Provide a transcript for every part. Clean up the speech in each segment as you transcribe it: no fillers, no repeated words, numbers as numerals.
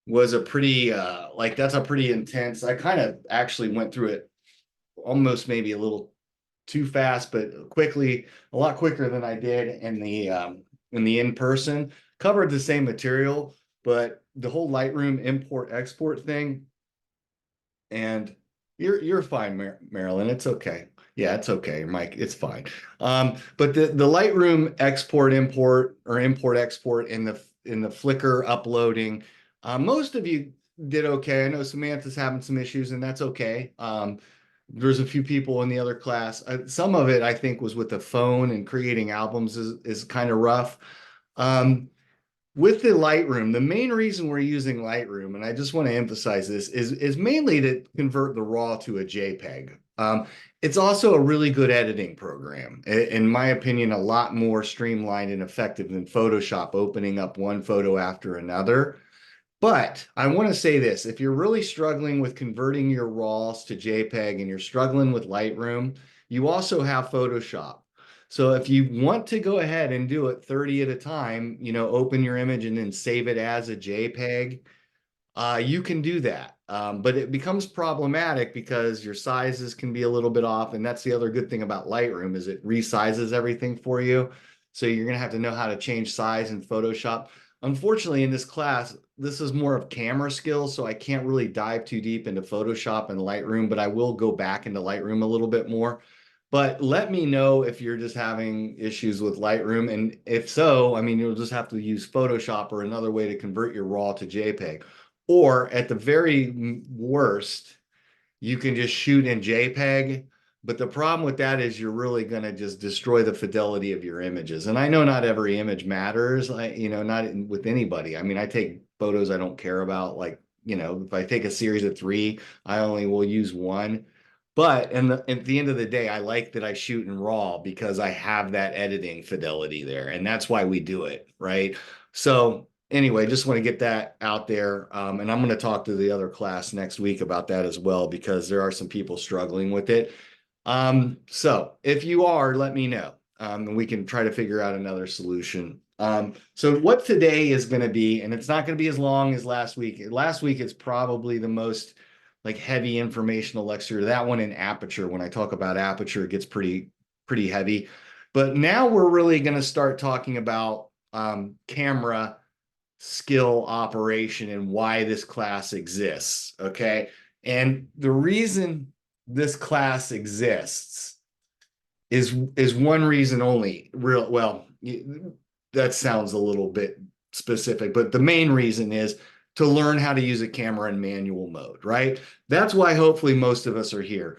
was a pretty like that's a pretty intense. I kind of actually went through it almost maybe a little too fast, but quickly, a lot quicker than I did in the in-person. Covered the same material, but the whole Lightroom import export thing, and you're fine, Marilyn. It's okay. Yeah, it's okay, Mike. It's fine. But the Lightroom export import or import export in the Flickr uploading, most of you did okay. I know Samantha's having some issues, and that's okay. There's a few people in the other class. Some of it I think was with the phone, and creating albums is kind of rough. Um, with the Lightroom, the main reason we're using Lightroom, and I just want to emphasize this, is mainly to convert the RAW to a JPEG. It's also a really good editing program. In my opinion, a lot more streamlined and effective than Photoshop, opening up one photo after another. But I want to say this, if you're really struggling with converting your RAWs to JPEG and you're struggling with Lightroom, you also have Photoshop. So if you want to go ahead and do it 30 at a time, open your image and then save it as a JPEG, you can do that. But it becomes problematic because your sizes can be a little bit off. And that's the other good thing about Lightroom is it resizes everything for you. So you're going to have to know how to change size in Photoshop. Unfortunately, in this class, this is more of camera skills, so I can't really dive too deep into Photoshop and Lightroom, but I will go back into Lightroom a little bit more. But let me know if you're just having issues with Lightroom. And if so, I mean, you'll just have to use Photoshop or another way to convert your RAW to JPEG. Or at the very worst, you can just shoot in JPEG. But the problem with that is you're really going to just destroy the fidelity of your images. And I know not every image matters, not with anybody. I mean, I take photos I don't care about. Like, if I take a series of three, I only will use one. But at the end of the day, I like that I shoot in RAW because I have that editing fidelity there. And that's why we do it, right? So anyway, just want to get that out there. And I'm going to talk to the other class next week about that as well, because there are some people struggling with it. So if you are, let me know. And we can try to figure out another solution. So what today is going to be, and it's not going to be as long as last week. Last week is probably the most like heavy informational lecture. That one in Aperture, when I talk about Aperture, it gets pretty heavy. But now we're really going to start talking about camera skill operation and why this class exists. Okay. And the reason this class exists is one reason only. That sounds a little bit specific, but the main reason is to learn how to use a camera in manual mode, right? That's why hopefully most of us are here.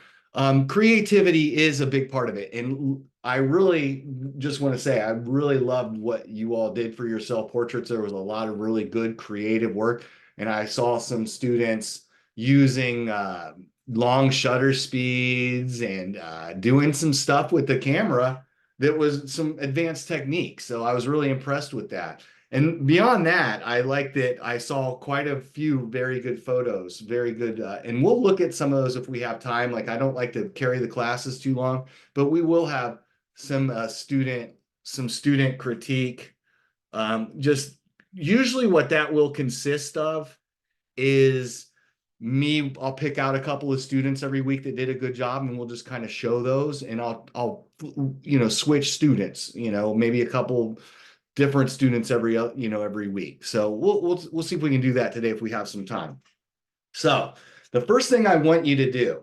Creativity is a big part of it. And I really just want to say, I really loved what you all did for your self-portraits. There was a lot of really good creative work. And I saw some students using long shutter speeds and doing some stuff with the camera that was some advanced techniques. So I was really impressed with that. And beyond that, I liked that I saw quite a few very good photos, very good. And we'll look at some of those if we have time. Like I don't like to carry the classes too long, but we will have some student critique. Just usually what that will consist of is I'll pick out a couple of students every week that did a good job, and we'll just kind of show those, and I'll switch students, maybe a couple different students every week. So we'll see if we can do that today if we have some time. So the first thing I want you to do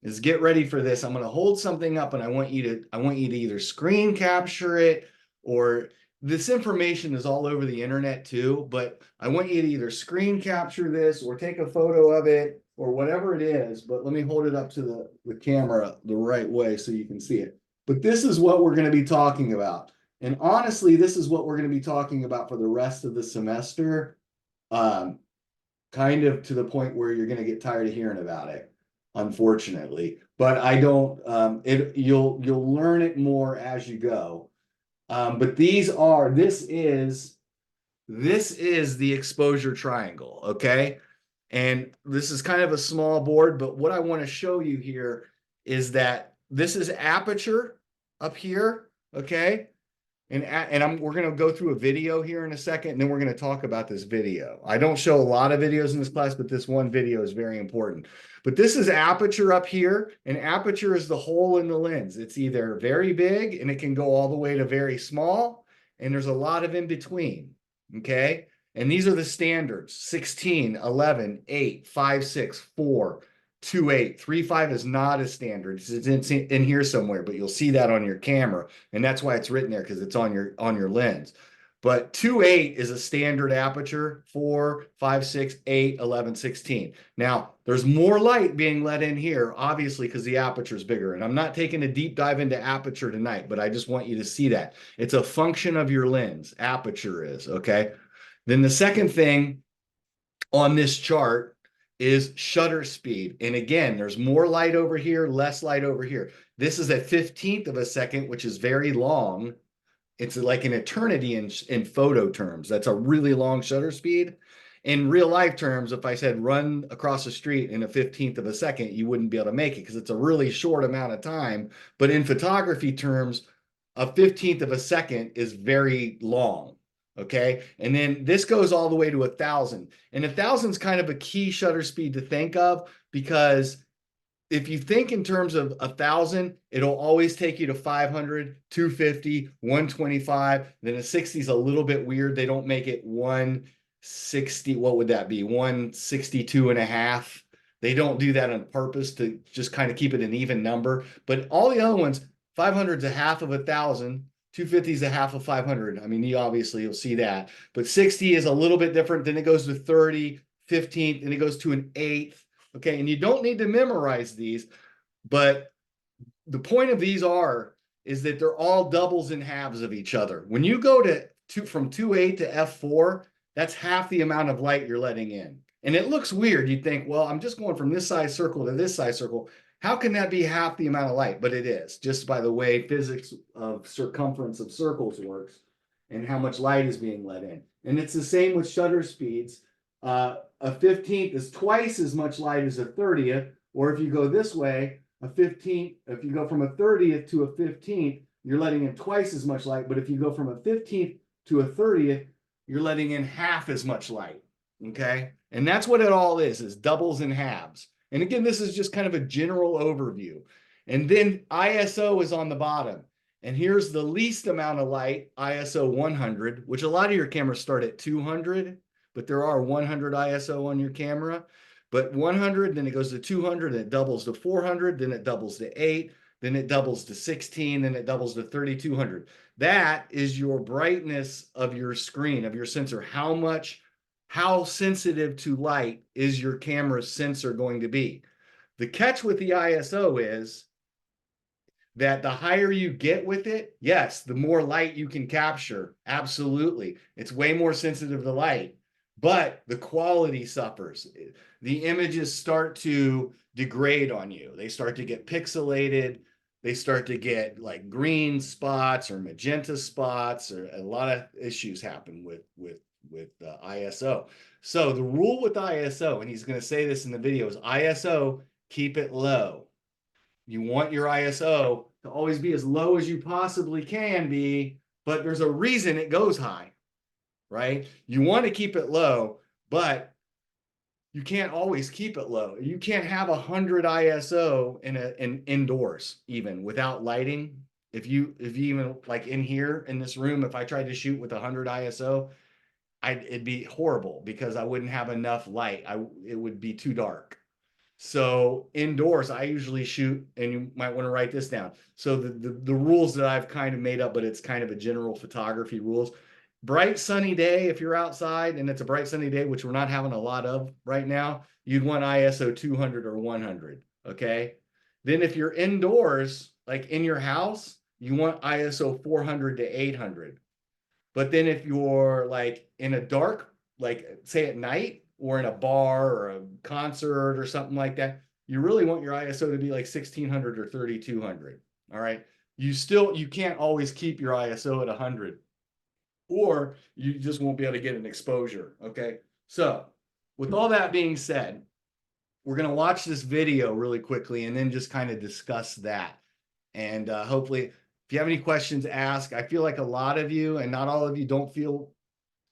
is get ready for this. I'm going to hold something up, and I want you to either screen capture it, or this information is all over the internet too, but I want you to either screen capture this or take a photo of it or whatever it is. But let me hold it up to the camera the right way so you can see it. But this is what we're going to be talking about. And honestly, this is what we're going to be talking about for the rest of the semester. Kind of to the point where you're going to get tired of hearing about it, unfortunately. But I don't. You'll learn it more as you go. But this is the exposure triangle, okay? And this is kind of a small board, but what I want to show you here is that this is aperture up here, okay? And we're going to go through a video here in a second, and then we're going to talk about this video. I don't show a lot of videos in this class, but this one video is very important. But this is aperture up here, and aperture is the hole in the lens. It's either very big, and it can go all the way to very small, and there's a lot of in between, okay? And these are the standards: 16, 11, 8, 5, 6, 4, 2.8. 3.5 is not a standard. It's in here somewhere, but you'll see that on your camera, and that's why it's written there, because it's on your lens. But 2.8 is a standard aperture. 4, 5, 6, 8, 11, 16. Now, there's more light being let in here, obviously, because the aperture is bigger. And I'm not taking a deep dive into aperture tonight, but I just want you to see that. It's a function of your lens, aperture is, okay? Then the second thing on this chart is shutter speed. And again, there's more light over here, less light over here. This is a 15th of a second, which is very long. It's like an eternity in photo terms. That's a really long shutter speed. In real life terms, if I said run across the street in a 15th of a second, you wouldn't be able to make it because it's a really short amount of time. But in photography terms, a 15th of a second is very long. Okay. And then this goes all the way to 1,000. And 1,000 is kind of a key shutter speed to think of, because if you think in terms of 1,000, it'll always take you to 500, 250, 125. Then a 60 is a little bit weird. They don't make it 160. What would that be? 162 and a half. They don't do that on purpose to just kind of keep it an even number. But all the other ones, 500 is a half of 1,000. 250 is a half of 500. I mean, you'll see that. But 60 is a little bit different. Then it goes to 30, 15th, and it goes to an eighth. Okay, and you don't need to memorize these, but the point of these is that they're all doubles and halves of each other. When you go from 2.8 to f4, that's half the amount of light you're letting in. And it looks weird. You'd think, well, I'm just going from this size circle to this size circle. How can that be half the amount of light? But it is, just by the way physics of circumference of circles works and how much light is being let in. And it's the same with shutter speeds. A 15th is twice as much light as a 30th, or if you go this way, a 15th, if you go from a 30th to a 15th, you're letting in twice as much light. But if you go from a 15th to a 30th, you're letting in half as much light. Okay. And that's what it all is doubles and halves. And again, this is just kind of a general overview. And then ISO is on the bottom. And here's the least amount of light, ISO 100, which a lot of your cameras start at 200, but there are 100 ISO on your camera. But 100, then it goes to 200, and it doubles to 400, then it doubles to 8, then it doubles to 16, then it doubles to 3200. That is your brightness of your screen, of your sensor. How sensitive to light is your camera's sensor going to be? The catch with the ISO is that the higher you get with it, yes, the more light you can capture. Absolutely. It's way more sensitive to light, but the quality suffers. The images start to degrade on you. They start to get pixelated. They start to get like green spots or magenta spots, or a lot of issues happen with ISO. So the rule with ISO, and he's going to say this in the video, is ISO, keep it low. You want your ISO to always be as low as you possibly can be, but there's a reason it goes high, right? You want to keep it low, but you can't always keep it low. You can't have 100 ISO in indoors, even without lighting. If you even like in here in this room, if I tried to shoot with 100 ISO, it'd be horrible because I wouldn't have enough light. It would be too dark. So indoors, I usually shoot, and you might want to write this down. So the rules that I've kind of made up, but it's kind of a general photography rules. Bright sunny day, if you're outside and it's a bright sunny day, which we're not having a lot of right now, you'd want ISO 200 or 100, okay? Then if you're indoors, like in your house, you want ISO 400 to 800. But then if you're like in a dark, like say at night, or in a bar or a concert or something like that, you really want your ISO to be like 1600 or 3200. All right. You can't always keep your ISO at 100, or you just won't be able to get an exposure. Okay. So with all that being said, we're going to watch this video really quickly and then just kind of discuss that. And hopefully If you have any questions, ask. I feel like a lot of you, and not all of you, don't feel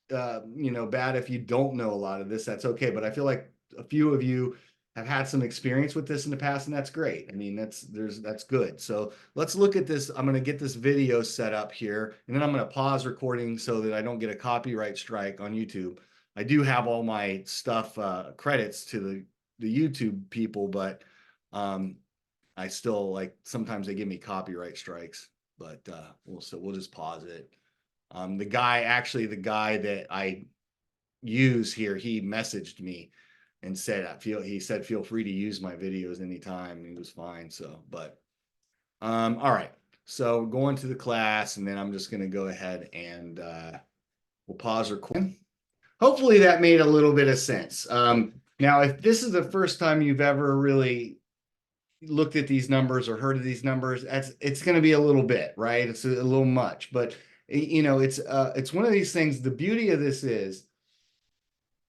bad if you don't know a lot of this. That's okay. But I feel like a few of you have had some experience with this in the past, and that's great. I mean, that's good. So let's look at this. I'm going to get this video set up here, and then I'm going to pause recording so that I don't get a copyright strike on YouTube. I do have all my stuff, credits to the YouTube people, but I still, like, sometimes they give me copyright strikes, but we'll just pause it. The guy that I use here, he messaged me and said, he said, feel free to use my videos anytime. He was fine. So, but, all right. So going to the class, and then I'm just going to go ahead and, we'll pause recording. Hopefully that made a little bit of sense. Now, if this is the first time you've ever really looked at these numbers or heard of these numbers, it's going to be a little bit, right? It's a little much, but it's one of these things. The beauty of this is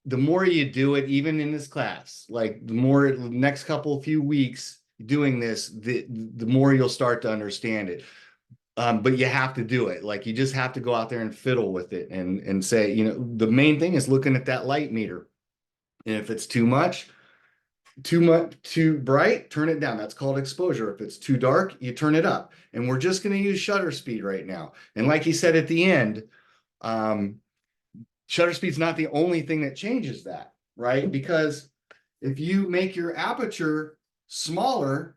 the more you do it, even in this class, like the more next few weeks doing this, the more you'll start to understand it. But you have to do it. Like, you just have to go out there and fiddle with it and say, the main thing is looking at that light meter. And if it's too bright, turn it down. That's called exposure. If it's too dark, you turn it up. And we're just going to use shutter speed right now. And like he said at the end, shutter speed's not the only thing that changes that, right? Because if you make your aperture smaller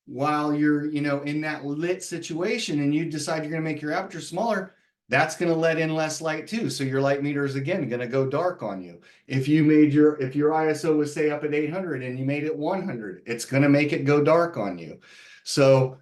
while you're, in that lit situation, and you decide you're going to make your aperture smaller, that's going to let in less light too. So your light meter is again going to go dark on you. If your ISO was, say, up at 800 and you made it 100, it's going to make it go dark on you. So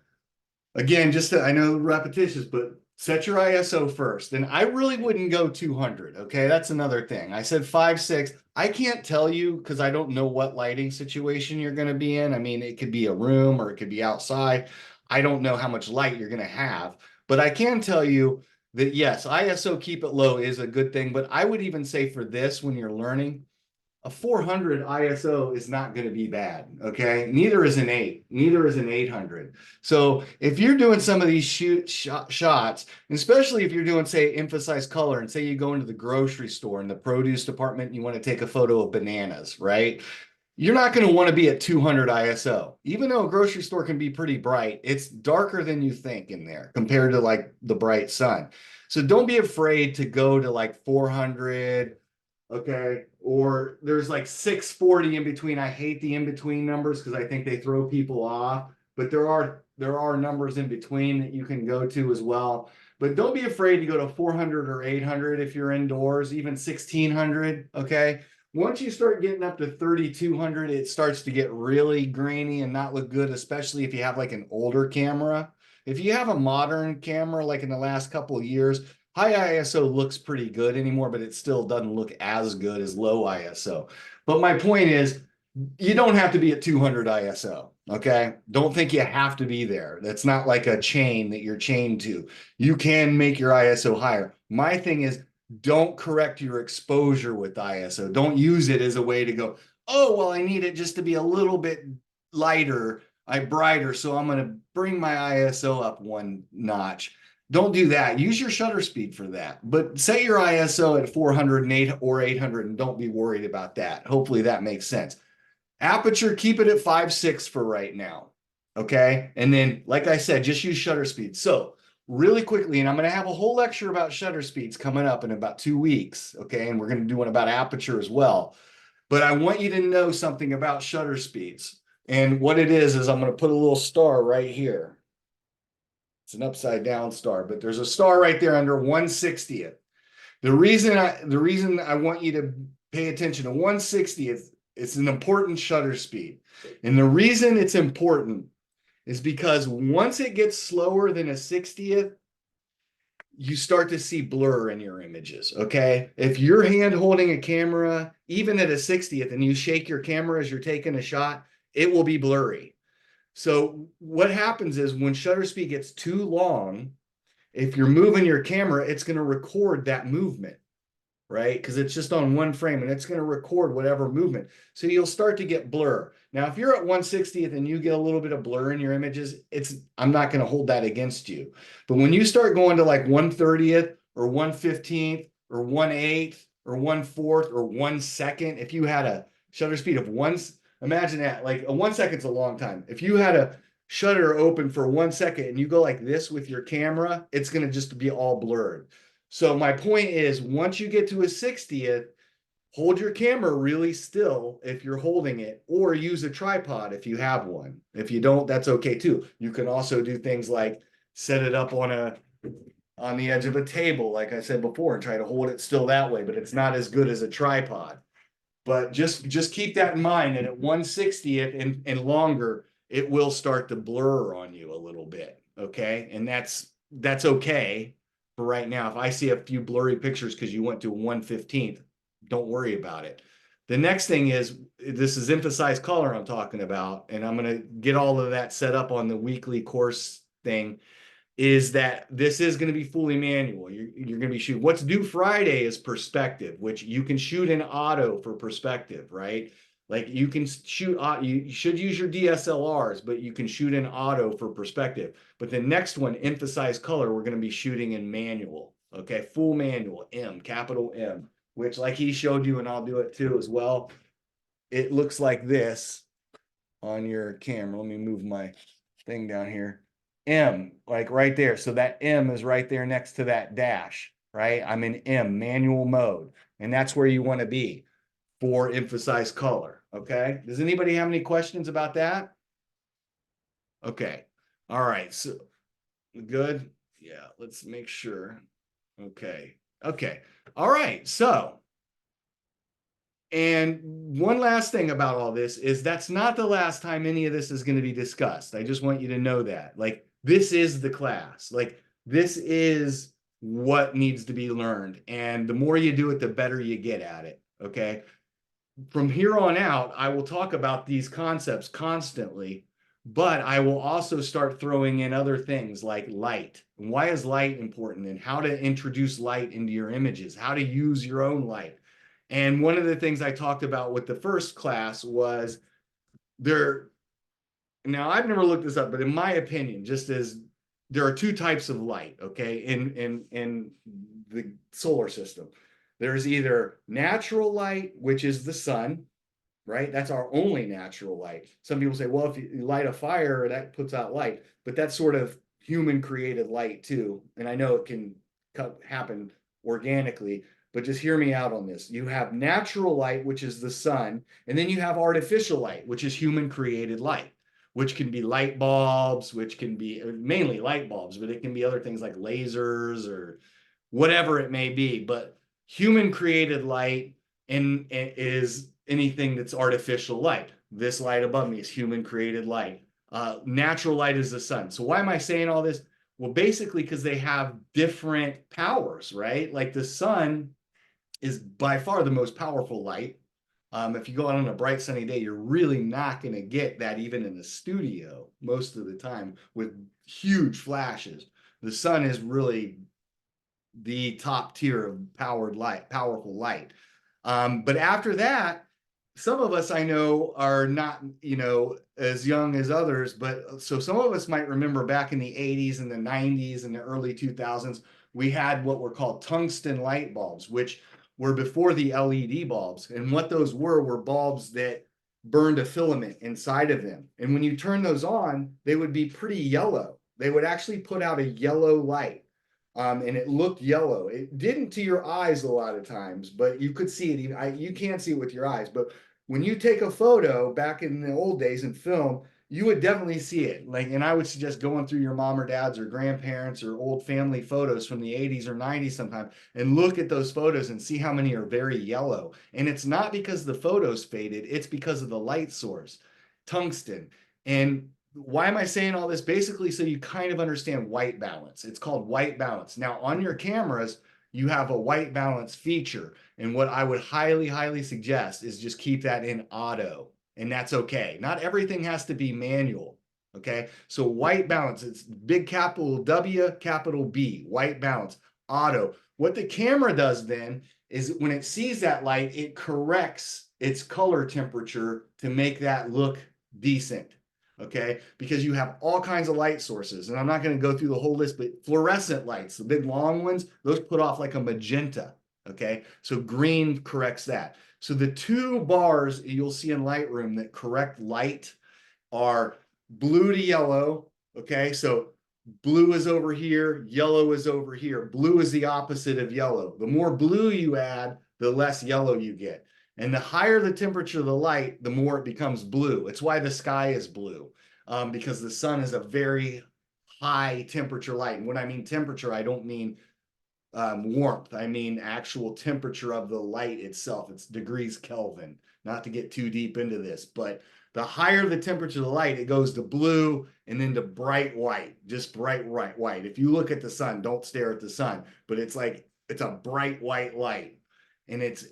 again, I know repetitious, but set your ISO first. And I really wouldn't go 200. Okay, that's another thing. I said 5.6. I can't tell you because I don't know what lighting situation you're going to be in. I mean, it could be a room or it could be outside. I don't know how much light you're going to have, but I can tell you that yes, ISO, keep it low, is a good thing. But I would even say for this, when you're learning, a 400 ISO is not going to be bad. Okay, neither is an 800. So if you're doing some of these shots, especially if you're doing, say, emphasize color, and say you go into the grocery store in the produce department and you want to take a photo of bananas, right? You're not going to want to be at 200 ISO. Even though a grocery store can be pretty bright, it's darker than you think in there compared to like the bright sun. So don't be afraid to go to like 400, okay? Or there's like 640 in between. I hate the in-between numbers because I think they throw people off, but there are numbers in between that you can go to as well. But don't be afraid to go to 400 or 800 if you're indoors, even 1600, okay? Once you start getting up to 3200, it starts to get really grainy and not look good, especially if you have like an older camera. If you have a modern camera, like in the last couple of years, high ISO looks pretty good anymore, but it still doesn't look as good as low ISO. But my point is, you don't have to be at 200 ISO, okay? Don't think you have to be there. That's not like a chain that you're chained to. You can make your ISO higher. My thing is, don't correct your exposure with ISO. Don't use it as a way to go, oh, well, I need it just to be a little bit lighter, brighter, so I'm going to bring my ISO up one notch. Don't do that. Use your shutter speed for that. But set your ISO at 408 or 800 and don't be worried about that. Hopefully that makes sense. Aperture, keep it at 5.6 for right now. Okay. And then, like I said, just use shutter speed. So really quickly, and I'm going to have a whole lecture about shutter speeds coming up in about 2 weeks. Okay. And we're going to do one about aperture as well. But I want you to know something about shutter speeds. And what it is I'm going to put a little star right here. It's an upside down star, but there's a star right there under 1/60th. The reason I want you to pay attention to 1/60th, it's an important shutter speed. And the reason it's important is because once it gets slower than a 60th, you start to see blur in your images, okay? If you're hand holding a camera, even at a 60th, and you shake your camera as you're taking a shot, it will be blurry. So what happens is when shutter speed gets too long, if you're moving your camera, it's going to record that movement. right? Because it's just on one frame and it's going to record whatever movement. So you'll start to get blur. Now, if you're at 1/60th and you get a little bit of blur in your images, I'm not going to hold that against you. But when you start going to like 1/30th or 1/15th or 1/8 or 1/4 or 1 second, if you had a shutter speed of imagine that, like a 1 second's a long time. If you had a shutter open for 1 second and you go like this with your camera, it's going to just be all blurred. So my point is, once you get to a 60th, hold your camera really still if you're holding it, or use a tripod if you have one. If you don't, that's okay too. You can also do things like set it up on the edge of a table, like I said before, and try to hold it still that way, but it's not as good as a tripod. But just keep that in mind, and at 1/60th and longer, it will start to blur on you a little bit. Okay. And that's okay for right now. If I see a few blurry pictures because you went to 1/15th, don't worry about it. The next thing is, this is emphasized color I'm talking about, and I'm going to get all of that set up on the weekly course thing, is that this is going to be fully manual. You're going to be shooting. What's due Friday is perspective, which you can shoot in auto for perspective, right? Like you can shoot, you should use your DSLRs, but you can shoot in auto for perspective. But the next one, emphasize color, we're going to be shooting in manual. Okay, full manual, capital M, which like he showed you, and I'll do it too as well. It looks like this on your camera. Let me move my thing down here. M, like right there. So that M is right there next to that dash, right? I'm in M, manual mode. And that's where you want to be for emphasize color. Okay. Does anybody have any questions about that? Okay. All right. So good. Yeah. Let's make sure. Okay. Okay. All right. So, and one last thing about all this is that's not the last time any of this is going to be discussed. I just want you to know that. Like, this is the class. Like, this is what needs to be learned. And the more you do it, the better you get at it. Okay. From here on out, I will talk about these concepts constantly, but I will also start throwing in other things like light. And why is light important, and how to introduce light into your images, how to use your own light. And one of the things I talked about with the first class was now I've never looked this up, but in my opinion, just as there are two types of light, okay, in the solar system. There's either natural light, which is the sun, right? That's our only natural light. Some people say, well, if you light a fire, that puts out light, but that's sort of human created light too. And I know it can happen organically, but just hear me out on this. You have natural light, which is the sun, and then you have artificial light, which is human created light, which can be light bulbs, which can be mainly light bulbs, but it can be other things like lasers or whatever it may be. But human created light is anything that's artificial light. This light above me is human created light. Natural light is the sun. So why am I saying all this? Well, basically because they have different powers, right? Like the sun is by far the most powerful light. If you go out on a bright sunny day, you're really not going to get that even in the studio most of the time with huge flashes. The sun is really the top tier of powerful light. But after that, some of us I know are not, as young as others, but so some of us might remember back in the 80s and the 90s and the early 2000s, we had what were called tungsten light bulbs, which were before the LED bulbs. And what those were bulbs that burned a filament inside of them. And when you turn those on, they would be pretty yellow. They would actually put out a yellow light. And it looked yellow. It didn't to your eyes a lot of times, but you could see it. You can't see it with your eyes, but when you take a photo back in the old days in film, you would definitely see it. Like, and I would suggest going through your mom or dad's or grandparents or old family photos from the 80s or 90s sometime and look at those photos and see how many are very yellow. And it's not because the photos faded, it's because of the light source, tungsten. And why am I saying all this? Basically, so you kind of understand white balance. It's called white balance. Now, on your cameras, you have a white balance feature. And what I would highly, highly suggest is just keep that in auto. And that's okay. Not everything has to be manual. Okay. So white balance, it's big capital W, capital B, white balance, auto. What the camera does then is when it sees that light, it corrects its color temperature to make that look decent. Okay, because you have all kinds of light sources, and I'm not going to go through the whole list, but fluorescent lights, the big long ones, those put off like a magenta. Okay, so green corrects that. So the two bars you'll see in Lightroom that correct light are blue to yellow. Okay, so blue is over here, yellow is over here. Blue is the opposite of yellow. The more blue you add, the less yellow you get. And the higher the temperature of the light, the more it becomes blue. It's why the sky is blue, because the sun is a very high temperature light. And when I mean temperature, I don't mean warmth. I mean actual temperature of the light itself. It's degrees Kelvin, not to get too deep into this, but the higher the temperature of the light, it goes to blue and then to bright white, just bright white. If you look at the sun, don't stare at the sun, but it's like, it's a bright white light. And it's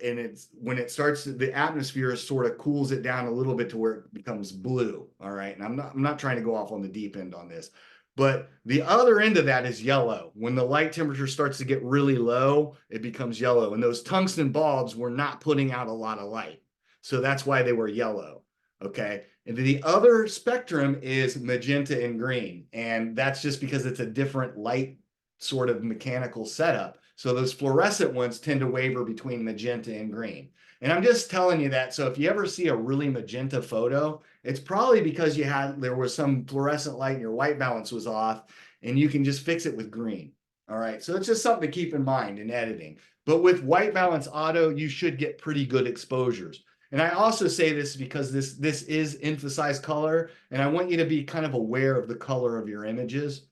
when it starts to, the atmosphere sort of cools it down a little bit to where it becomes blue. All right. And I'm not trying to go off on the deep end on this, but the other end of that is yellow. When the light temperature starts to get really low, it becomes yellow. And those tungsten bulbs were not putting out a lot of light. So that's why they were yellow. Okay. And the other spectrum is magenta and green. And that's just because it's a different light sort of mechanical setup. So those fluorescent ones tend to waver between magenta and green. And I'm just telling you that. So if you ever see a really magenta photo, it's probably because there was some fluorescent light and your white balance was off, and you can just fix it with green. All right. So it's just something to keep in mind in editing. But with white balance auto, you should get pretty good exposures. And I also say this because this is emphasized color, and I want you to be kind of aware of the color of your images.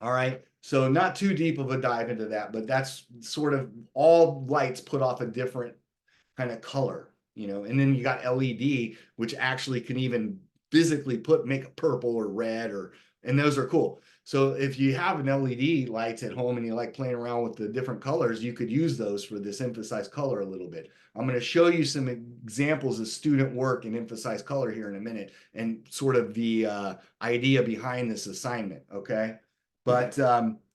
All right. So not too deep of a dive into that, but that's sort of all lights put off a different kind of color, and then you got LED, which actually can even physically make it purple or red, and those are cool. So if you have an LED lights at home and you like playing around with the different colors, you could use those for this emphasized color a little bit. I'm going to show you some examples of student work in emphasized color here in a minute, and sort of the idea behind this assignment. Okay. But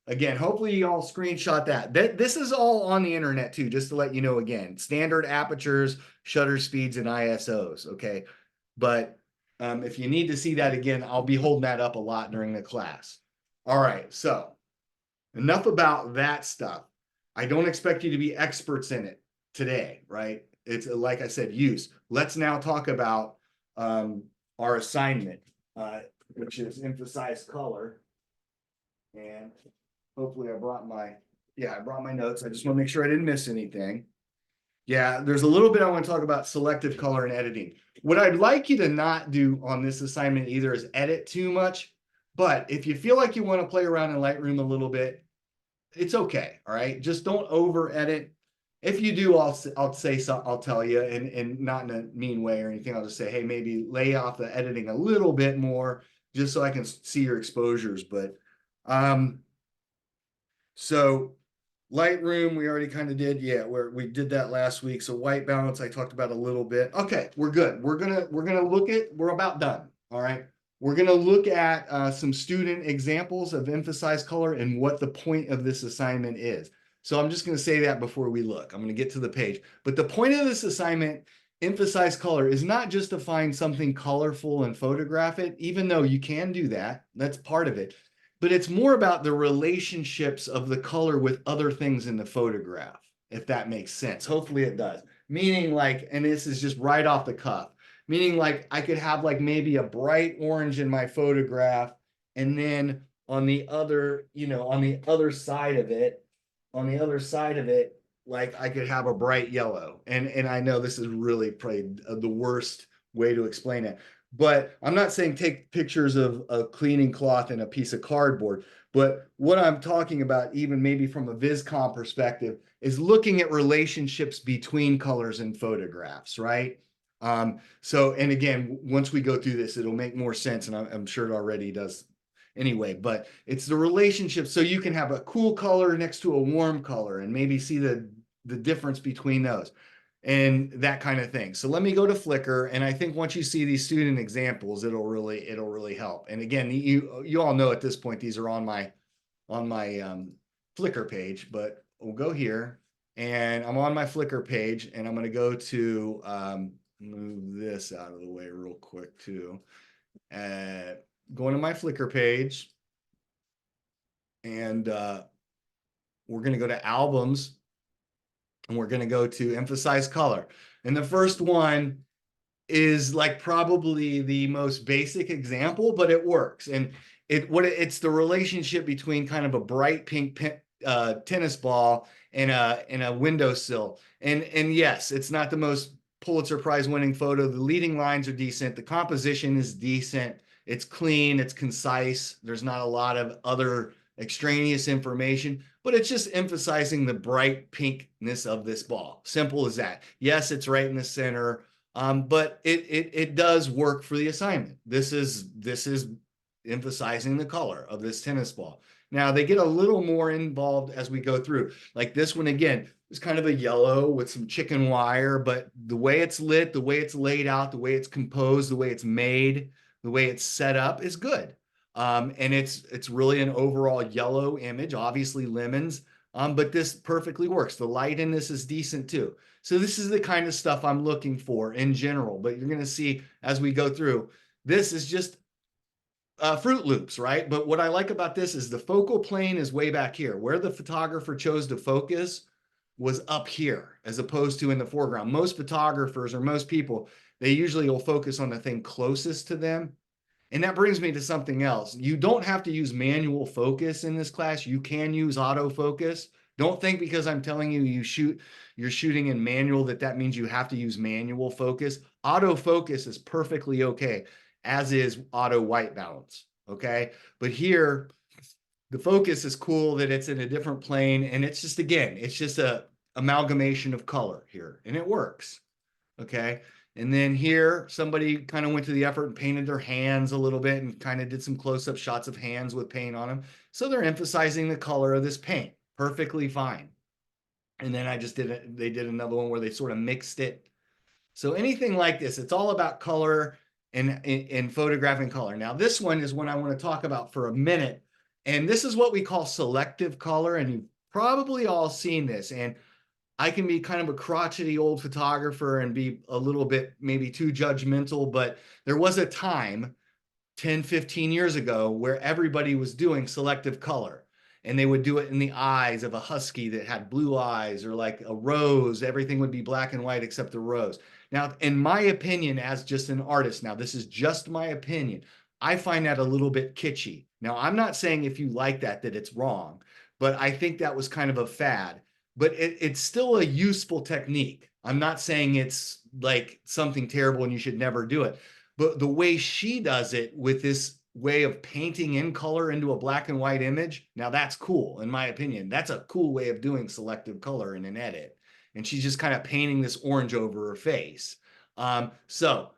again, hopefully you all screenshot that. This is all on the internet too, just to let you know again. Standard apertures, shutter speeds, and ISOs, okay? But if you need to see that again, I'll be holding that up a lot during the class. All right, so enough about that stuff. I don't expect you to be experts in it today, right? It's like I said, use. Let's now talk about our assignment, which is emphasized color. And hopefully I brought my notes. I just want to make sure I didn't miss anything. Yeah, there's a little bit I want to talk about selective color and editing. What I'd like you to not do on this assignment either is edit too much, but if you feel like you want to play around in Lightroom a little bit, it's okay. All right, just don't over edit. If you do, I'll say so, I'll tell you, and not in a mean way or anything. I'll just say, hey, maybe lay off the editing a little bit more, just so I can see your exposures. But so Lightroom, we already kind of did. Yeah, we did that last week. So white balance, I talked about a little bit. Okay, we're good. We're gonna look at, we're about done. All right. We're gonna look at some student examples of emphasized color and what the point of this assignment is. So I'm just gonna say that before we look. I'm gonna get to the page. But the point of this assignment, emphasized color, is not just to find something colorful and photograph it, even though you can do that. That's part of it. But it's more about the relationships of the color with other things in the photograph, if that makes sense. Hopefully it does. Meaning like, and this is just right off the cuff, meaning like I could have like maybe a bright orange in my photograph, and then on the other, on the other side of it, like I could have a bright yellow. And I know this is really probably the worst way to explain it. But I'm not saying take pictures of a cleaning cloth and a piece of cardboard. But what I'm talking about, even maybe from a VisCom perspective, is looking at relationships between colors and photographs, right? So, and again, once we go through this, it'll make more sense, and I'm sure it already does anyway, but it's the relationship. So you can have a cool color next to a warm color and maybe see the difference between those and that kind of thing. So let me go to Flickr, and I think once you see these student examples, it'll really help. And again, you all know at this point these are on my Flickr page, but we'll go here. and I'm on my Flickr page, and I'm going to go to, move this out of the way real quick too. Going to my Flickr page, and we're going to go to albums, and we're going to go to emphasize color. And the first one is like probably the most basic example, but it works. And it's the relationship between kind of a bright pink tennis ball and a windowsill. And yes, it's not the most Pulitzer Prize winning photo. The leading lines are decent. The composition is decent. It's clean. It's concise. There's not a lot of other extraneous information, but it's just emphasizing the bright pinkness of this ball. Simple as that. Yes, it's right in the center. But it does work for the assignment. This is emphasizing the color of this tennis ball. Now they get a little more involved as we go through. Like this one again is kind of a yellow with some chicken wire, but the way it's lit, the way it's laid out, the way it's composed, the way it's made, the way it's set up is good. And it's really an overall yellow image, obviously lemons, but this perfectly works. The light in this is decent too. So this is the kind of stuff I'm looking for in general, but you're going to see as we go through, this is just Fruit Loops, right? But what I like about this is the focal plane is way back here. Where the photographer chose to focus was up here as opposed to in the foreground. Most photographers or most people, they usually will focus on the thing closest to them. And that brings me to something else. You don't have to use manual focus in this class. You can use autofocus. Don't think because I'm telling you you're shooting in manual that means you have to use manual focus. Autofocus is perfectly okay, as is auto white balance, okay? But here, the focus is cool that it's in a different plane, and it's just, again, it's just a amalgamation of color here, and it works, okay? And then here, somebody kind of went to the effort and painted their hands a little bit and kind of did some close-up shots of hands with paint on them. So they're emphasizing the color of this paint. Perfectly fine. And then they did another one where they sort of mixed it. So anything like this, it's all about color and photographing color. Now, this one is one I want to talk about for a minute. And this is what we call selective color. And you've probably all seen this. And I can be kind of a crotchety old photographer and be a little bit maybe too judgmental, but there was a time 10, 15 years ago where everybody was doing selective color, and they would do it in the eyes of a husky that had blue eyes, or like a rose, everything would be black and white except the rose. Now, in my opinion, as just an artist, now this is just my opinion, I find that a little bit kitschy. Now, I'm not saying if you like that it's wrong, but I think that was kind of a fad. But it's still a useful technique. I'm not saying it's like something terrible and you should never do it. But the way she does it with this way of painting in color into a black and white image, now that's cool, in my opinion. That's a cool way of doing selective color in an edit. And she's just kind of painting this orange over her face. So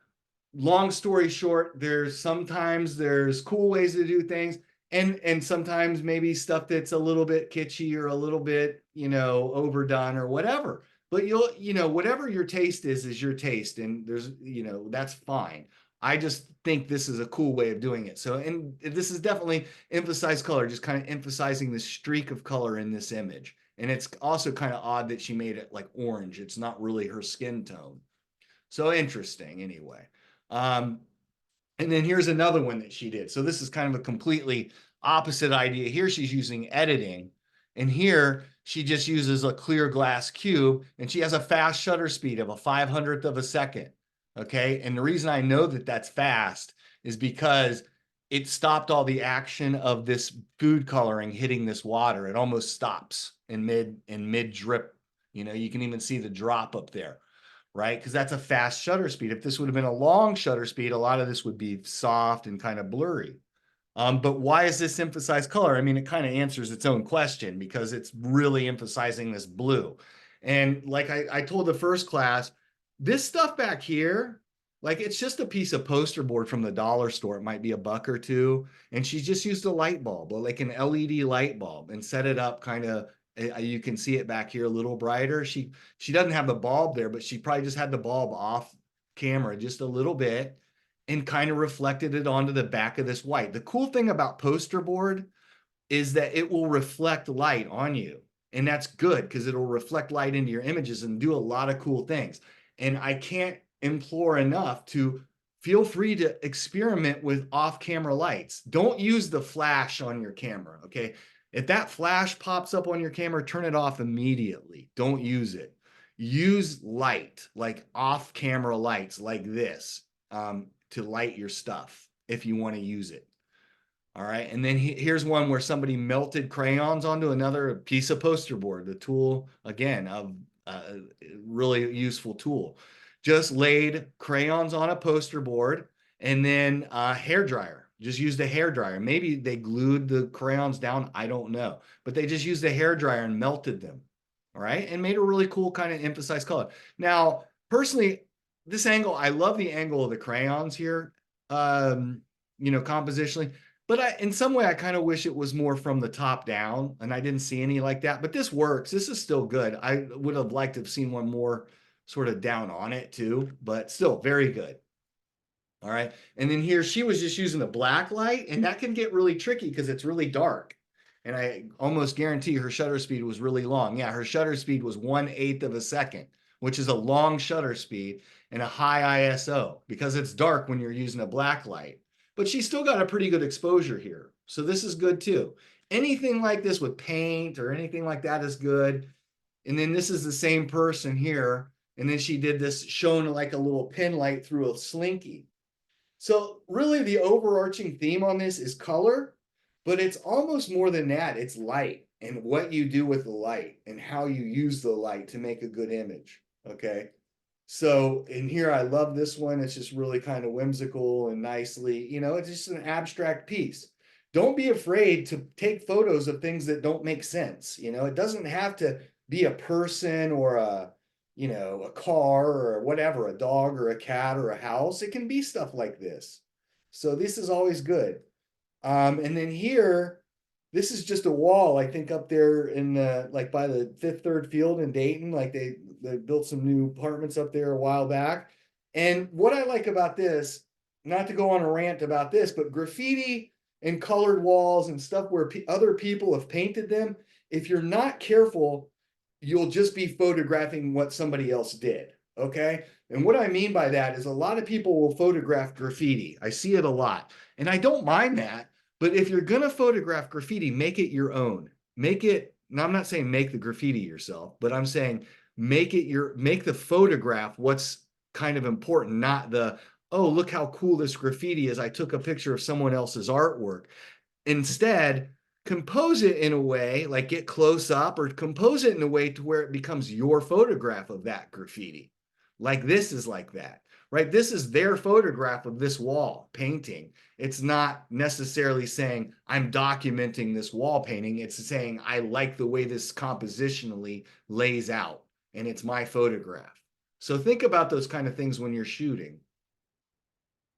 long story short, sometimes there's cool ways to do things, and sometimes maybe stuff that's a little bit kitschy or a little bit, overdone or whatever. But whatever your taste is your taste, and that's fine. I just think this is a cool way of doing it. So, and this is definitely emphasized color, just kind of emphasizing the streak of color in this image. And it's also kind of odd that she made it like orange. It's not really her skin tone. So interesting anyway. And then here's another one that she did. So this is kind of a completely opposite idea. Here she's using editing, and here she just uses a clear glass cube, and she has a fast shutter speed of a 500th of a second. Okay. And the reason I know that that's fast is because it stopped all the action of this food coloring hitting this water. It almost stops in mid drip. You can even see the drop up there, right? Because that's a fast shutter speed. If this would have been a long shutter speed, a lot of this would be soft and kind of blurry. But why is this emphasized color? I mean, it kind of answers its own question because it's really emphasizing this blue. And like I told the first class, this stuff back here, like it's just a piece of poster board from the dollar store. It might be $1 or $2. And she just used a light bulb, like an LED light bulb, and set it up kind of, you can see it back here a little brighter. She doesn't have the bulb there, but she probably just had the bulb off camera just a little bit and kind of reflected it onto the back of this white. The cool thing about poster board is that it will reflect light on you. And that's good because it'll reflect light into your images and do a lot of cool things. And I can't implore enough to feel free to experiment with off-camera lights. Don't use the flash on your camera, okay? If that flash pops up on your camera, turn it off immediately. Don't use it. Use light, like off-camera lights like this, to light your stuff if you want to use it. All right. And then here's one where somebody melted crayons onto another piece of poster board. The tool, again, a really useful tool. Just laid crayons on a poster board and then a hair dryer. Just used a hair dryer. Maybe they glued the crayons down. I don't know. But they just used a hair dryer and melted them. All right. And made a really cool kind of emphasized color. Now, personally, this angle, I love the angle of the crayons here, compositionally. But in some way, I kind of wish it was more from the top down, and I didn't see any like that. But this works. This is still good. I would have liked to have seen one more sort of down on it too, but still very good. All right. And then here, she was just using a black light, and that can get really tricky because it's really dark. And I almost guarantee her shutter speed was really long. Yeah, her shutter speed was 1/8 of a second, which is a long shutter speed and a high ISO because it's dark when you're using a black light. But she still got a pretty good exposure here. So this is good too. Anything like this with paint or anything like that is good. And then this is the same person here. And then she did this showing like a little pin light through a slinky. So really the overarching theme on this is color, but it's almost more than that. It's light and what you do with the light and how you use the light to make a good image. Okay. So in here, I love this one. It's just really kind of whimsical and nicely, it's just an abstract piece. Don't be afraid to take photos of things that don't make sense. It doesn't have to be a person or a car or whatever, a dog or a cat or a house. It can be stuff like this. So this is always good. And then here, this is just a wall, I think, up there in like by the Fifth Third Field in Dayton. Like they built some new apartments up there a while back. And what I like about this, not to go on a rant about this, but graffiti and colored walls and stuff where other people have painted them, if you're not careful, you'll just be photographing what somebody else did. Okay. And what I mean by that is a lot of people will photograph graffiti. I see it a lot. And I don't mind that. But if you're going to photograph graffiti, make it your own. Make it, now I'm not saying make the graffiti yourself, but I'm saying make the photograph what's kind of important, not the, oh, look how cool this graffiti is. I took a picture of someone else's artwork. Instead, compose it in a way, like get close up or compose it in a way to where it becomes your photograph of that graffiti. Like this is like that, right? This is their photograph of this wall painting. It's not necessarily saying I'm documenting this wall painting. It's saying I like the way this compositionally lays out and it's my photograph. So think about those kind of things when you're shooting.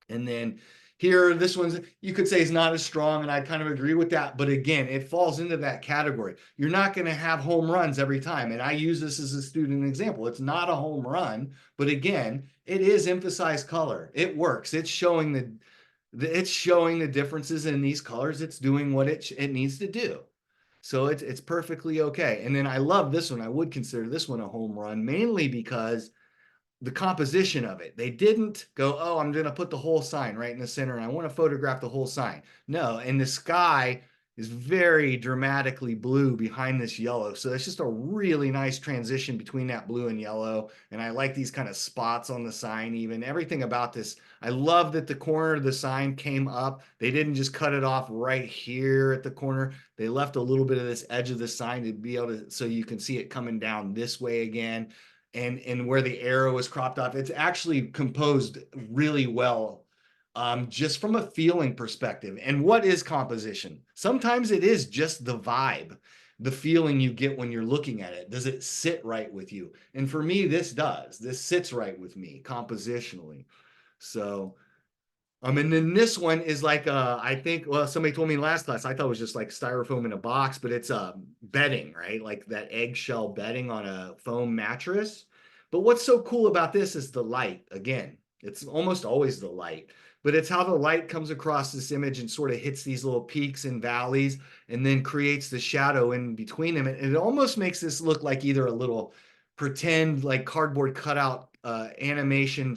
And then here, this one's, you could say is not as strong, and I kind of agree with that. But again, it falls into that category. You're not going to have home runs every time. And I use this as a student example. It's not a home run, but again, it is emphasized color. It works. It's showing the differences in these colors. It's doing what it needs to do. So it's perfectly okay. And then I love this one. I would consider this one a home run, mainly because the composition of it. They didn't go, oh, I'm going to put the whole sign right in the center and I want to photograph the whole sign. No, and the sky is very dramatically blue behind this yellow. So it's just a really nice transition between that blue and yellow. And I like these kind of spots on the sign even. Everything about this. I love that the corner of the sign came up. They didn't just cut it off right here at the corner. They left a little bit of this edge of the sign to be able to, so you can see it coming down this way again. And where the arrow is cropped off, it's actually composed really well, just from a feeling perspective. And what is composition? Sometimes it is just the vibe, the feeling you get when you're looking at it. Does it sit right with you? And for me, this does. This sits right with me compositionally. So, and then this one is like, I think, well, somebody told me in last class, I thought it was just like styrofoam in a box, but it's bedding, right? Like that eggshell bedding on a foam mattress. But what's so cool about this is the light. Again, It's almost always the light, but it's how the light comes across this image and sort of hits these little peaks and valleys and then creates the shadow in between them. And it almost makes this look like either a little pretend like cardboard cutout animation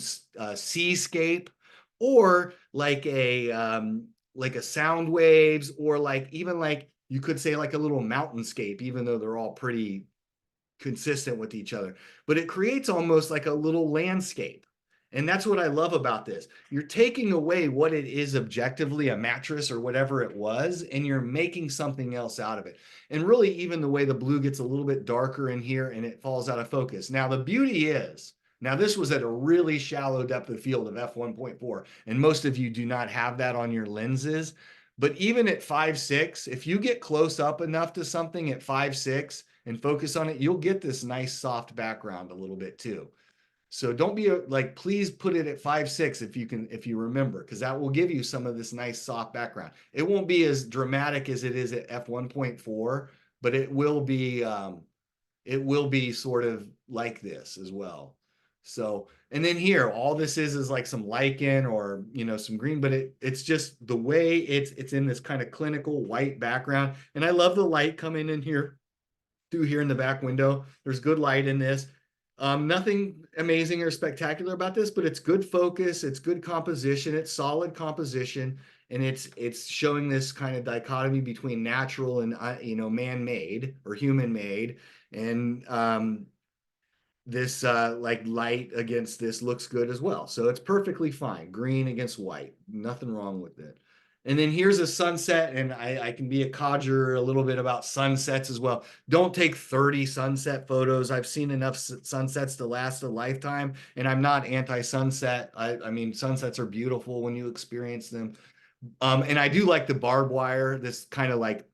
seascape, or like a sound waves, or like even like you could say like a little mountainscape, even though they're all pretty consistent with each other. But it creates almost like a little landscape. And that's what I love about this. You're taking away what it is objectively, a mattress or whatever it was, and you're making something else out of it. And really, even the way the blue gets a little bit darker in here and it falls out of focus. Now, the beauty is, now this was at a really shallow depth of field of f1.4, and most of you do not have that on your lenses. But even at 5.6, if you get close up enough to something at 5.6 and focus on it, you'll get this nice soft background a little bit too. So don't be like, please put it at 5.6 if you can, if you remember, because that will give you some of this nice soft background. It won't be as dramatic as it is at f1.4, but it will be sort of like this as well. So, and then here, all this is like some lichen or, you know, some green, but it's just the way it's in this kind of clinical white background. And I love the light coming in here through here in the back window. There's good light in this. Nothing amazing or spectacular about this, but it's good focus, it's good composition, it's solid composition, and it's showing this kind of dichotomy between natural and you know, man-made or human-made, and this like light against this looks good as well. So it's perfectly fine. Green against white, nothing wrong with it. And then here's a sunset, and I can be a codger a little bit about sunsets as well. Don't take 30 sunset photos. I've seen enough sunsets to last a lifetime, and I'm not anti-sunset. I mean, sunsets are beautiful when you experience them. And I do like the barbed wire, this kind of like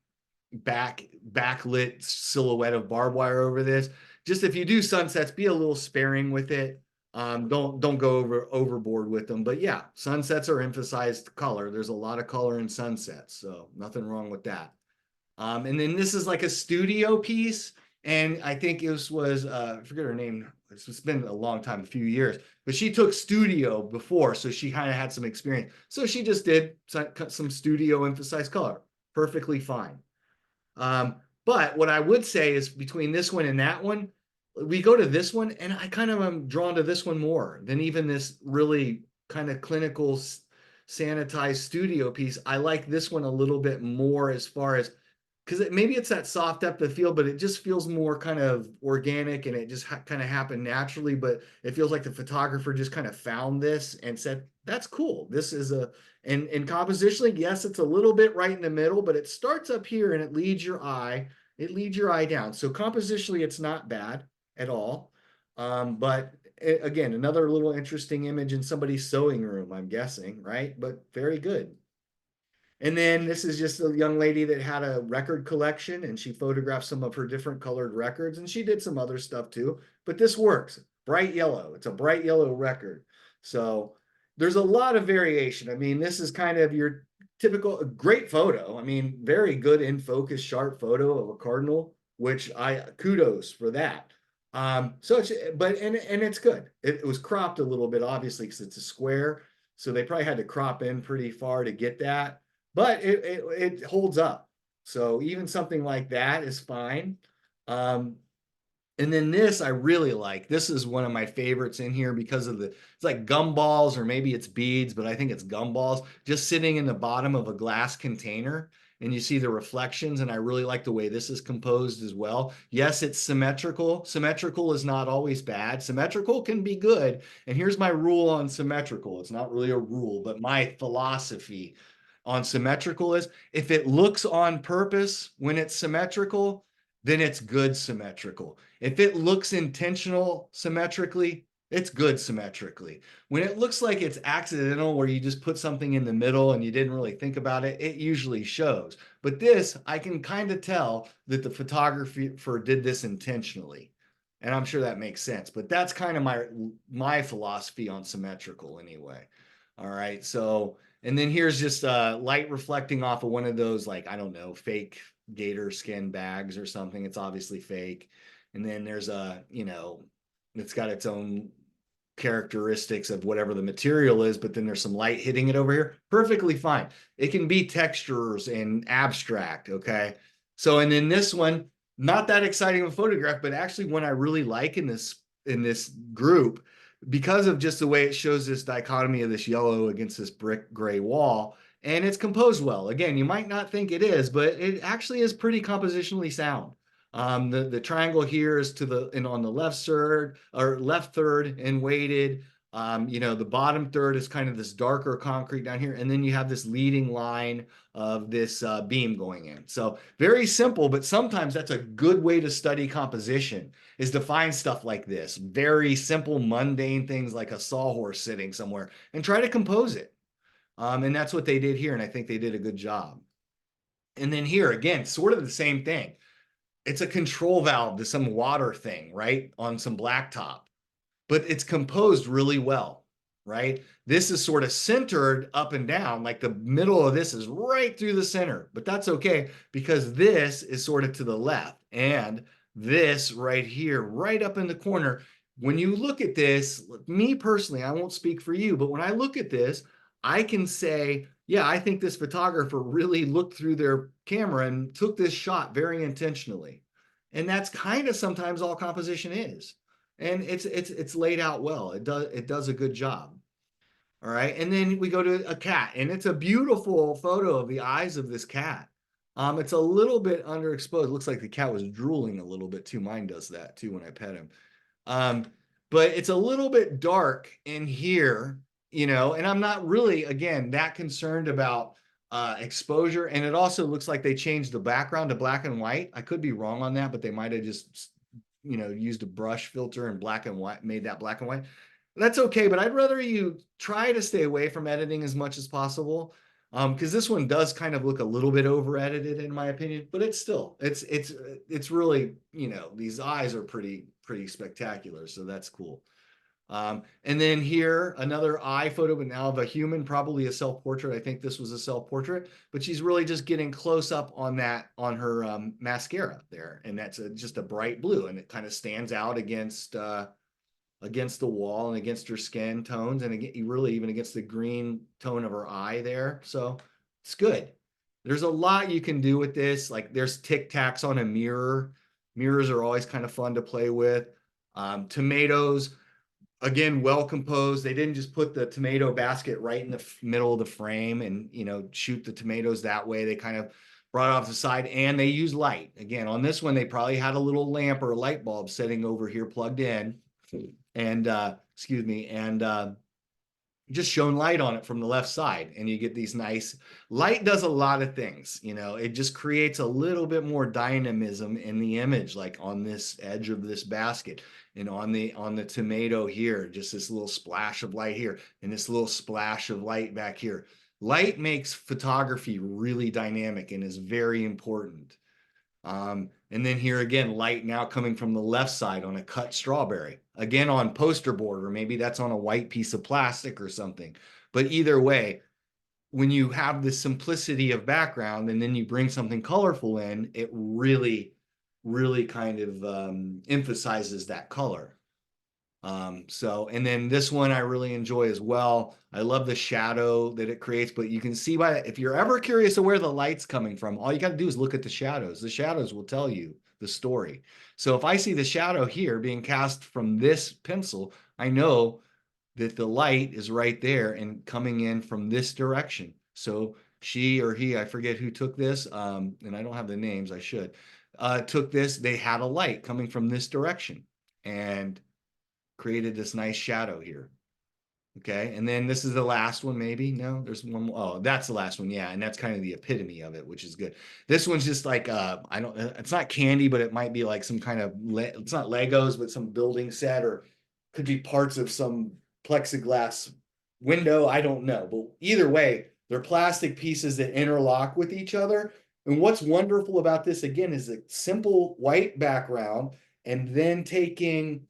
backlit silhouette of barbed wire over this. Just if you do sunsets, be a little sparing with it. Don't go overboard with them. But yeah, sunsets are emphasized color. There's a lot of color in sunsets, so nothing wrong with that. And then this is like a studio piece, and I think it was I forget her name. It's been a long time, a few years, but she took studio before, so she kind of had some experience. So she just did some studio emphasized color, perfectly fine. But what I would say is between this one and that one, we go to this one, and I kind of am drawn to this one more than even this really kind of clinical sanitized studio piece. I like this one a little bit more as far as, because maybe it's that soft depth of field, but it just feels more kind of organic, and it just kind of happened naturally. But it feels like the photographer just kind of found this and said, that's cool. This is and compositionally, yes, it's a little bit right in the middle, but it starts up here and it leads your eye down. So compositionally, it's not bad at all. But again, another little interesting image in somebody's sewing room, I'm guessing, right? But very good. And then this is just a young lady that had a record collection, and she photographed some of her different colored records, and she did some other stuff too. But this works. Bright yellow. It's a bright yellow record. So there's a lot of variation. I mean, this is kind of your typical great photo. I mean, very good in focus, sharp photo of a cardinal, which I kudos for that. So it's, but and it's good. It was cropped a little bit, obviously, because it's a square. So they probably had to crop in pretty far to get that, but it holds up. So even something like that is fine. Um, and then this I really like. This is one of my favorites in here because of it's like gumballs, or maybe it's beads, but I think it's gumballs just sitting in the bottom of a glass container. And you see the reflections, and I really like the way this is composed as well. Yes, it's symmetrical. Symmetrical is not always bad. Symmetrical can be good. And here's my rule on symmetrical. It's not really a rule, but my philosophy on symmetrical is if it looks on purpose when it's symmetrical, then it's good symmetrical. If it looks intentional symmetrically, it's good symmetrically. When it looks like it's accidental, where you just put something in the middle and you didn't really think about it, it usually shows. But this, I can kind of tell that the photographer did this intentionally. And I'm sure that makes sense. But that's kind of my philosophy on symmetrical anyway. All right. So, and then here's just light reflecting off of one of those, like, I don't know, fake gator skin bags or something. It's obviously fake. And then there's a, you know, it's got its own characteristics of whatever the material is, but then there's some light hitting it over here, perfectly fine. It can be textures and abstract, okay? So, and then this one, not that exciting of a photograph, but actually one I really like in this group, because of just the way it shows this dichotomy of this yellow against this brick gray wall, and it's composed well. Again, you might not think it is, but it actually is pretty compositionally sound. The triangle here is to the and on the left third or left third and weighted. You know, the bottom third is kind of this darker concrete down here, and then you have this leading line of this beam going in. So very simple, but sometimes that's a good way to study composition, is to find stuff like this, very simple, mundane things like a sawhorse sitting somewhere, and try to compose it. And that's what they did here, and I think they did a good job. And then here again, sort of the same thing. It's a control valve to some water thing, right? On some blacktop, but it's composed really well, right? This is sort of centered up and down, like the middle of this is right through the center, but that's okay because this is sort of to the left, and this right here, right up in the corner. When you look at this, me personally, I won't speak for you, but when I look at this, I can say, yeah, I think this photographer really looked through their camera and took this shot very intentionally. And that's kind of sometimes all composition is. And it's laid out well. It does a good job. All right. And then we go to a cat, and it's a beautiful photo of the eyes of this cat. It's a little bit underexposed. It looks like the cat was drooling a little bit too. Mine does that too when I pet him. Um, but it's a little bit dark in here, you know, and I'm not really, again, that concerned about exposure. And it also looks like they changed the background to black and white. I could be wrong on that, but they might have just, you know, used a brush filter and black and white, made that black and white. That's okay, but I'd rather you try to stay away from editing as much as possible. Because this one does kind of look a little bit over edited in my opinion, but it's still, it's really, you know, these eyes are pretty spectacular. So that's cool. And then here, another eye photo, but now of a human, probably a self-portrait. I think this was a self-portrait, but she's really just getting close up on that, on her mascara there. And that's just a bright blue, and it kind of stands out against the wall and against her skin tones, and again, really even against the green tone of her eye there. So it's good. There's a lot you can do with this. Like there's tic tacs on a mirror. Mirrors are always kind of fun to play with. Tomatoes, again, well composed. They didn't just put the tomato basket right in the middle of the frame and, you know, shoot the tomatoes that way. They kind of brought off the side, and they use light. Again, on this one, they probably had a little lamp or a light bulb sitting over here plugged in, and excuse me, and just shone light on it from the left side, and you get these nice light. Does a lot of things, you know. It just creates a little bit more dynamism in the image, like on this edge of this basket, and on the tomato here, just this little splash of light here, and this little splash of light back here. Light makes photography really dynamic and is very important. And then here again, light now coming from the left side on a cut strawberry, again on poster board, or maybe that's on a white piece of plastic or something. But either way, when you have the simplicity of background and then you bring something colorful in, it really, really kind of emphasizes that color. So, and then this one I really enjoy as well. I love the shadow that it creates, but you can see by, if you're ever curious of where the light's coming from, all you got to do is look at the shadows. The shadows will tell you the story. So if I see the shadow here being cast from this pencil, I know that the light is right there and coming in from this direction. So she or he, I forget who took this, and I don't have the names, I should, took this, they had a light coming from this direction and created this nice shadow here. Okay, and then this is the last one, maybe. No, there's one more. Oh, that's the last one. Yeah, and that's kind of the epitome of it, which is good. This one's just like I don't, it's not candy, but it might be like some kind of it's not Legos, but some building set, or could be parts of some plexiglass window. I don't know, but either way, they're plastic pieces that interlock with each other. And what's wonderful about this again is a simple white background, and then taking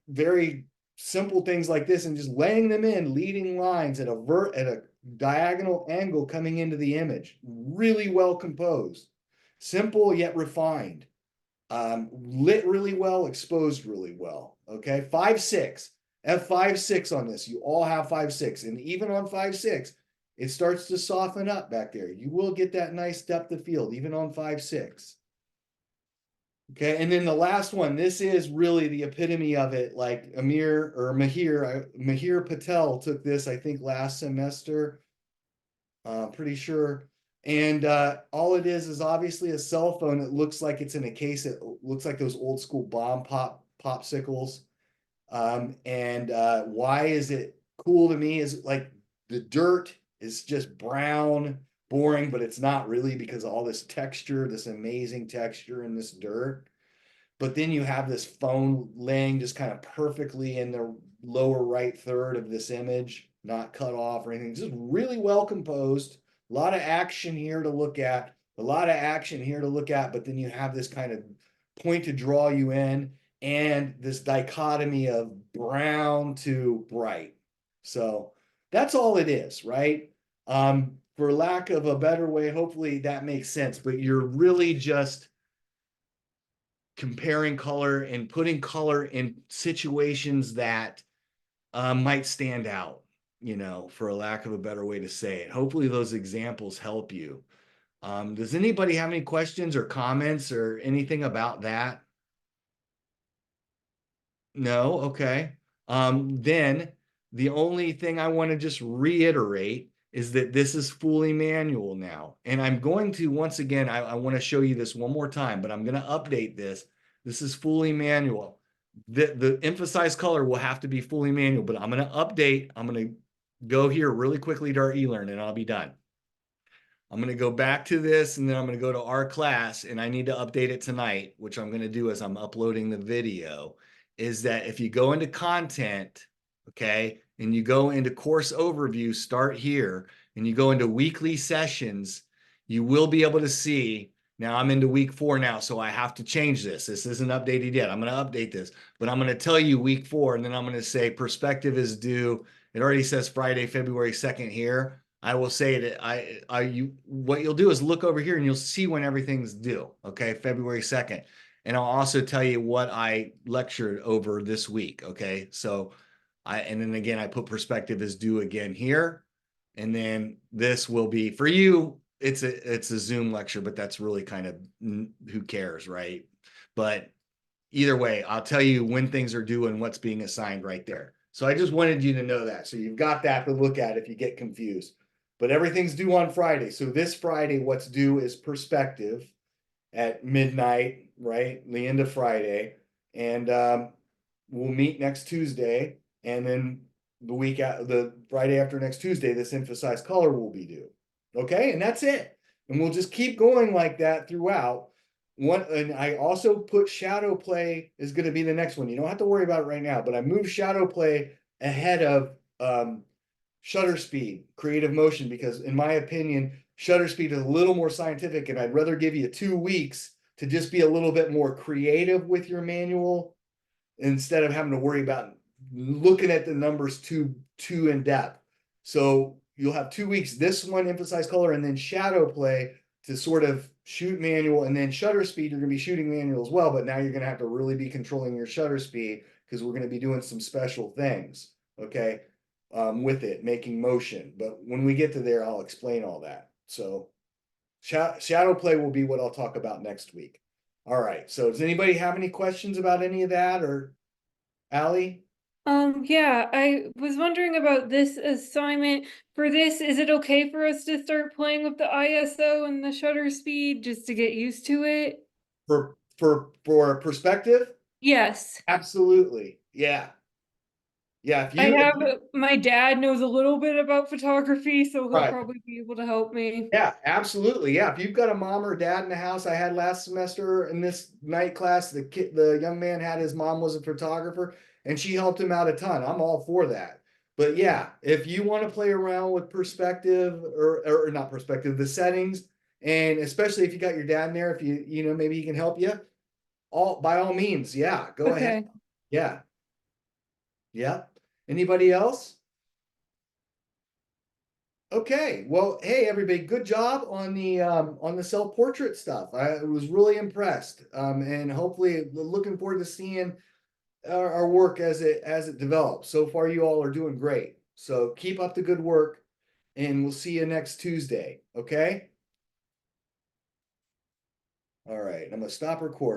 very simple things like this and just laying them in leading lines at a diagonal angle coming into the image. Really well composed, simple yet refined, lit really well, exposed really well. Okay, 5.6, F5.6 on this. You all have 5.6, and even on 5.6, it starts to soften up back there. You will get that nice depth of field, even on 5.6. Okay, and then the last one, this is really the epitome of it. Like Mahir Patel took this, I think, last semester. Pretty sure. And all it is obviously a cell phone. It looks like it's in a case. It looks like those old school bomb popsicles. And why is it cool to me is like the dirt is just brown, boring, but it's not really because of all this texture, this amazing texture in this dirt. But then you have this phone laying just kind of perfectly in the lower right third of this image, not cut off or anything, just really well composed. A lot of action here to look at, but then you have this kind of point to draw you in and this dichotomy of brown to bright. So that's all it is, right? For lack of a better way, hopefully that makes sense, but you're really just comparing color and putting color in situations that might stand out, for a lack of a better way to say it. Hopefully those examples help you. Does anybody have any questions or comments or anything about that? No? Okay. Then the only thing I want to just reiterate is that this is fully manual now. And I'm going to, once again, I want to show you this one more time, but I'm going to update this. This is fully manual. The emphasized color will have to be fully manual, but I'm going to update. I'm going to go here really quickly to our eLearn and I'll be done. I'm going to go back to this and then I'm going to go to our class and I need to update it tonight, which I'm going to do as I'm uploading the video, is that if you go into content, okay, and you go into course overview, start here, and you go into weekly sessions, you will be able to see, now I'm into week 4 now, so I have to change this. This isn't updated yet. I'm going to update this, but I'm going to tell you week 4, and then I'm going to say perspective is due. It already says Friday, February 2nd here. I will say that what you'll do is look over here and you'll see when everything's due. Okay, February 2nd. And I'll also tell you what I lectured over this week. Okay, so and then again, I put perspective is due again here. And then this will be for you. It's a Zoom lecture, but that's really kind of who cares, right? But either way, I'll tell you when things are due and what's being assigned right there. So I just wanted you to know that. So you've got that to look at if you get confused. But everything's due on Friday. So this Friday, what's due is perspective at midnight, right? The end of Friday. And we'll meet next Tuesday. And then the Friday after next Tuesday, this emphasized color will be due. Okay. And that's it. And we'll just keep going like that throughout. And I also put shadow play is going to be the next one. You don't have to worry about it right now, but I moved shadow play ahead of shutter speed, creative motion, because in my opinion, shutter speed is a little more scientific, and I'd rather give you 2 weeks to just be a little bit more creative with your manual instead of having to worry about looking at the numbers too in depth. So you'll have 2 weeks, this one emphasize color, and then shadow play to sort of shoot manual, and then shutter speed, you're going to be shooting manual as well, but now you're going to have to really be controlling your shutter speed because we're going to be doing some special things, okay? With it, making motion. But when we get to there, I'll explain all that. So shadow play will be what I'll talk about next week. All right. So does anybody have any questions about any of that, or Allie? Yeah, I was wondering about this assignment. For this, is it okay for us to start playing with the ISO and the shutter speed just to get used to it? For perspective? Yes. Absolutely. Yeah. Yeah. I have my dad knows a little bit about photography, so he'll Right. probably be able to help me. Yeah, absolutely. Yeah. If you've got a mom or dad in the house, I had last semester in this night class, the young man had his mom was a photographer and she helped him out a ton. I'm all for that. But yeah, if you want to play around with perspective or not perspective, the settings, and especially if you got your dad in there, if maybe he can help you, by all means, yeah, go ahead. Okay. Yeah. Yeah. Anybody else? Okay, well, hey everybody, good job on the self-portrait stuff. I was really impressed. And hopefully looking forward to seeing our work as it develops. So far, you all are doing great. So keep up the good work, and we'll see you next Tuesday. Okay. All right, I'm gonna stop recording.